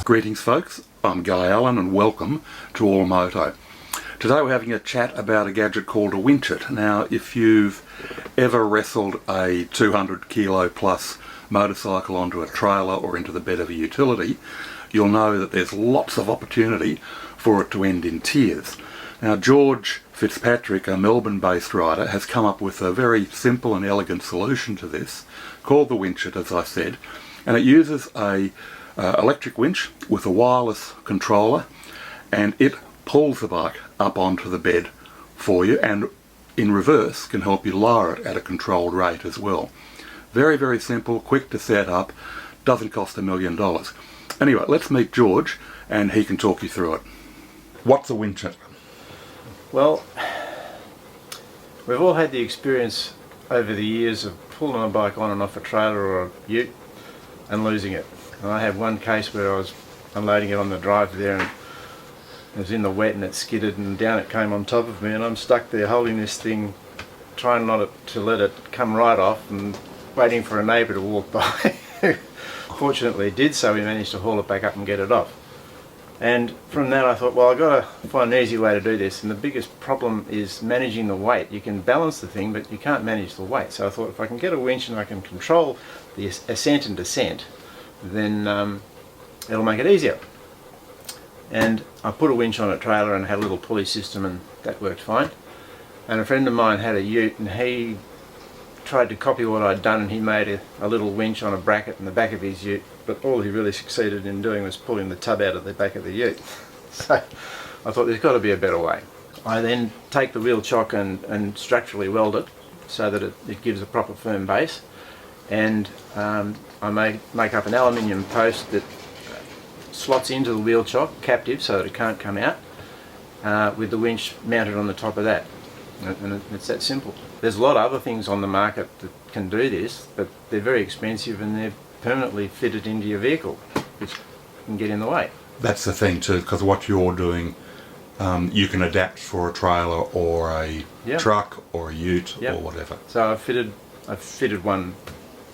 Greetings folks, I'm Guy Allen and welcome to All Moto. Today we're having a chat about a gadget called a Winch-It. Now if you've ever wrestled a 200 kilo plus motorcycle onto a trailer or into the bed of a utility, you'll know that there's lots of opportunity for it to end in tears. Now George Fitzpatrick, a Melbourne-based rider, has come up with a very simple and elegant solution to this called the Winch-It, as I said, and it uses a electric winch with a wireless controller, and it pulls the bike up onto the bed for you, and in reverse can help you lower it at a controlled rate as well. Very, very simple, quick to set up, doesn't cost $1 million. Anyway, let's meet George and he can talk you through it. What's a Winch-It? Well, we've all had the experience over the years of pulling a bike on and off a trailer or a ute and losing it. And I had one case where I was unloading it on the drive there and it was in the wet and it skidded and down it came on top of me, and I'm stuck there holding this thing, trying not to let it come right off and waiting for a neighbour to walk by. Fortunately it did, so we managed to haul it back up and get it off. And from that I thought, well, I've got to find an easy way to do this, and the biggest problem is managing the weight. You can balance the thing but you can't manage the weight, so I thought if I can get a winch and I can control the ascent and descent, then it'll make it easier. And I put a winch on a trailer and had a little pulley system, and that worked fine. And a friend of mine had a ute and he tried to copy what I'd done, and he made a little winch on a bracket in the back of his ute, but all he really succeeded in doing was pulling the tub out of the back of the ute. So I thought there's got to be a better way. I then take the wheel chock and structurally weld it so that it gives a proper firm base, and I make up an aluminium post that slots into the wheel chock, captive, so that it can't come out, with the winch mounted on the top of that. And it's that simple. There's a lot of other things on the market that can do this, but they're very expensive and they're permanently fitted into your vehicle, which can get in the way. That's the thing too, because what you're doing, you can adapt for a trailer or a truck or a ute or whatever. So I've fitted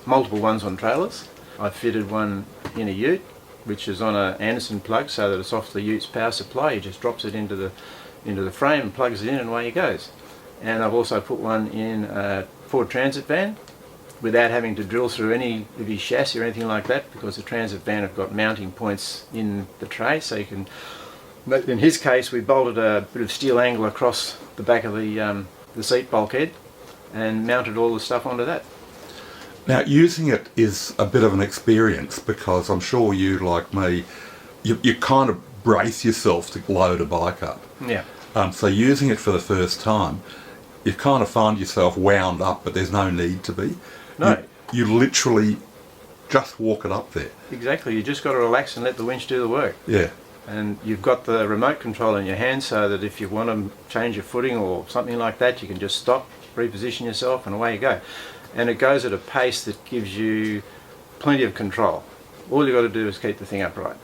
multiple ones on trailers. I've fitted one in a ute, which is on an Anderson plug, so that it's off the ute's power supply. He just drops it into the frame and plugs it in, and away he goes. And I've also put one in a Ford Transit van without having to drill through any of his chassis or anything like that, because the Transit van have got mounting points in the tray, so you can. In his case, we bolted a bit of steel angle across the back of the seat bulkhead and mounted all the stuff onto that. Now using it is a bit of an experience, because I'm sure you, like me, you kind of brace yourself to load a bike up. Yeah. So using it for the first time, you kind of find yourself wound up, but there's no need to be. No. You literally just walk it up there. Exactly. You just got to relax and let the winch do the work. Yeah. And you've got the remote control in your hand, so that if you want to change your footing or something like that, you can just stop, reposition yourself, and away you go. And it goes at a pace that gives you plenty of control. All you've got to do is keep the thing upright.